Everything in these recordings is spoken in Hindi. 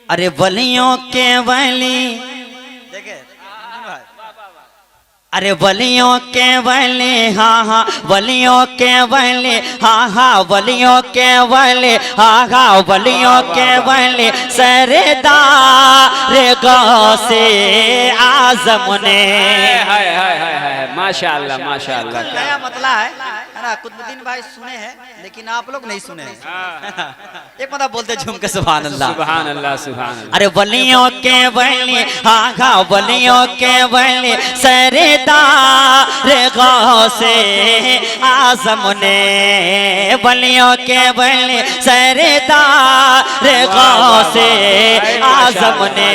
अरे वलियों के वली देखे, अरे वलियों के वली, हाँ हाँ वलियों के वली, हाँ हाँ वलियों के वली, हाँ हाँ वलियों के वली सरदार गौसे आजम ने। हाय हाय हाय हाय, माशाअल्लाह माशाअल्लाह। नया मतला है ना, कुतुबुद्दीन भाई सुने हैं लेकिन आप लोग नहीं सुने हैं। एक मतलब बोलते झूम के सुभान अल्लाह सुभान अल्लाह सुभान अल्लाह। अरे वलियों के वली, हाँ हाँ वलियों के वली सरदार गौसे आजम ने। वलियों के वली सरदार गौसे आजम ने।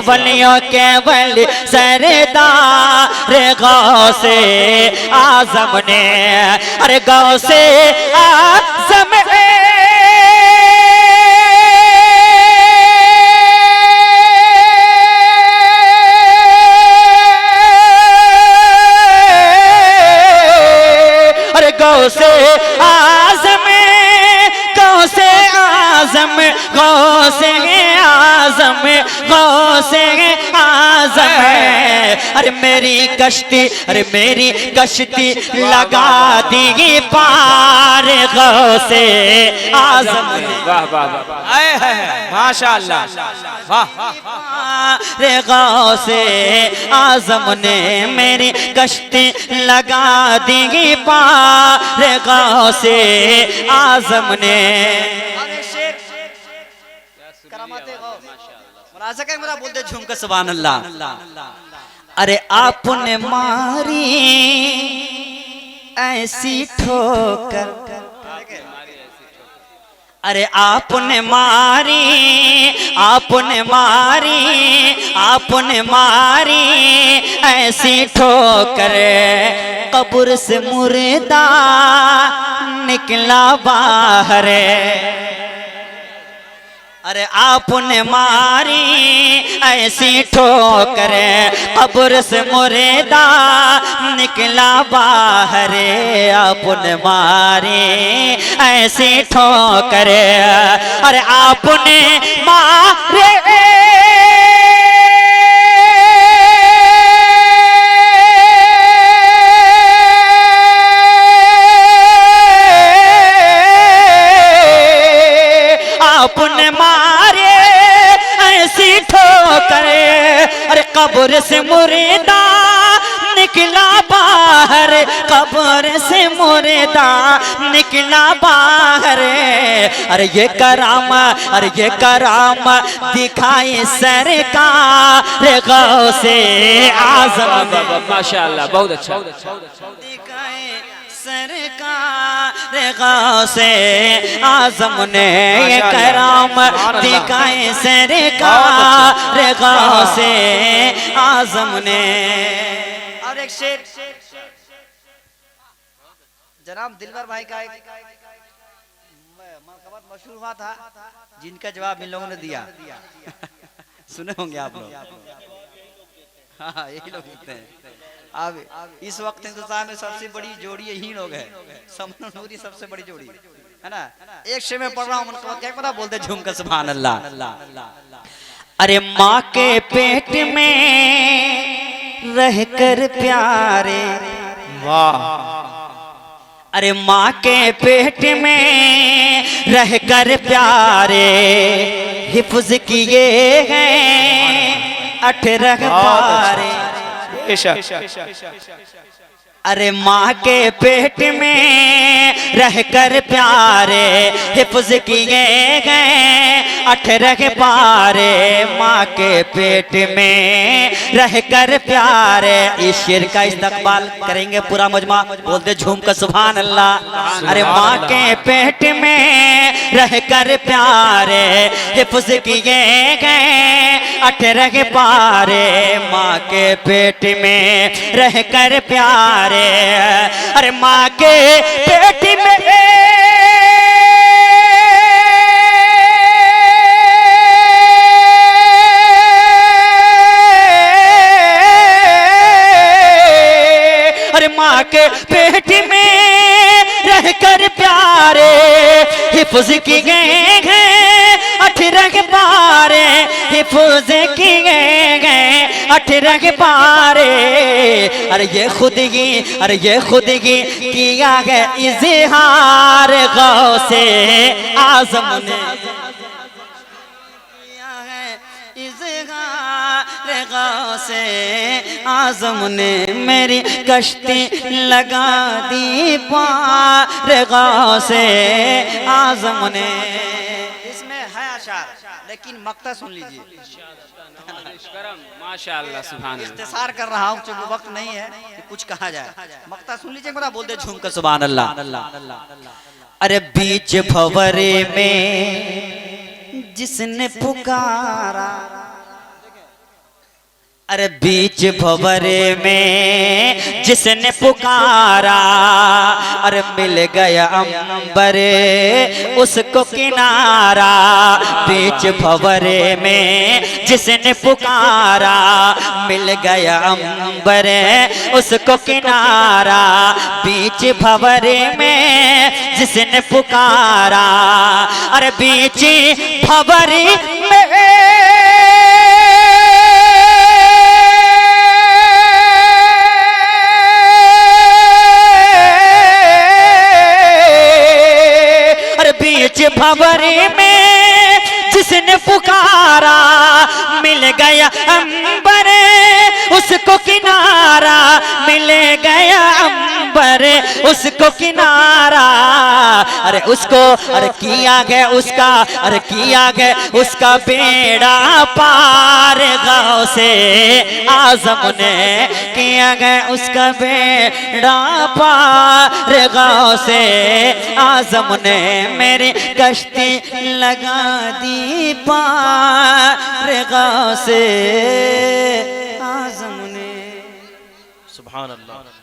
वलियों के वली सरदार गौसे आजम ने। अरे गौसे आजम गौसे आजम, गौसे आजम, गौसे आजम, गौसे आजम। अरे मेरी कश्ती, अरे मेरी कश्ती लगा दी पार गौसे आजम। वाह वाह वाह, माशाअल्लाह वाह। रे गौसे आजम ने मेरी कश्ती लगा दी पार गौसे आजम ने। बोलते झूम के सुभान अल्लाह। अरे आपने मारी ऐसी ठोकर, अरे आपने मारी, आपने मारी, आपने मारी ऐसी ठोकर, कब्र से मुर्दा निकला बाहर। अरे आपने मारी ऐसी ठोकर, कब्र से मुर्दा निकला बाहर। आपने मारी ऐसी ठोकर, अरे आपने मारे आपने मारे ऐसी ठोकर, अरे कब्र से मुर्दा निकला बाहर, कब्र से मुर्दा निकला बाहर। अरे ये कराम, अरे ये कराम दिखाई सरकार गौसे आजम। माशाअल्लाह बहुत अच्छा। दिखाए सरकार गौसे आजम ने, ये कराम दिखाए सरकार गौसे आजम ने। और एक शेर जनाब दिलवर भाई का एक मशहूर हुआ था, जिनका जवाब इन लोगों ने दिया। सुने होंगे आप लोग। हाँ यही लोग लिखते हैं। अब इस वक्त हिंदुस्तान में सबसे बड़ी जोड़ी यही लोग है, समन नूरी सबसे बड़ी जोड़ी है ना। एक शेर में पढ़ रहा हूँ, उनका क्या पता बोलते झूम कर सुभान अल्लाह। अरे माँ के पेट में रहकर प्यारे, वाह। अरे माँ के पेट में रहकर प्यारे हिफ्ज किए हैं 18 पारे। अरे माँ के पेट में रहकर प्यारे हिफ्ज किए गए 18 पारे। माँ के पेट में रहकर प्यारे। इस शेर का इस्तकबाल करेंगे पूरा मजमा, बोलते झूम कर सुभान अल्लाह। अरे माँ के पेट में रहकर प्यारे हिफ्ज किए गए 18 पारे। माँ के पेट में रहकर प्यारे, अरे माँ के पेट में अरे माँ के पेट में रहकर प्यारे हिफ्ज की गए हैं 18 पारे। हिफुज किए गए 18 पारे। अरे ये खुद ही किया है इज़हार गौसे आज़म ने किया है इज़हार गौसे आज़म ने। मेरी कश्ती लगा दी पार गौसे आज़म ने। इसमें है अशार, लेकिन मक्ता सुन लीजिए। माशाअल्लाह सुभान अल्लाह। इख्तिसार कर रहा हूँ क्योंकि वक्त नहीं है कि कुछ कहा जाए। मक्ता सुन लीजिए, मेरा बोल दे झूम कर सुभान अल्लाह। अरे बीच भंवरे में जिसने पुकारा, अरे बीच भंवरे में जिसने पुकारा, अरे मिल गया अंबर उसको किनारा। बीच भंवरे में जिसने पुकारा, मिल गया अंबर उसको किनारा। बीच भंवरे में जिसने पुकारा, अरे बीच भंवरे में बीच भंवरे में जिसने पुकारा, मिल गया अंबर उसको किनारा। मिल गया अंबर उसको किनारा। अरे उसको किया गया उसका बेड़ा पार गौसे आज़म ने। किया गया उसका बेड़ा पार गौसे आज़म ने। मेरी कश्ती लगा दी पार गौसे आज़म ने। सुभान अल्लाह।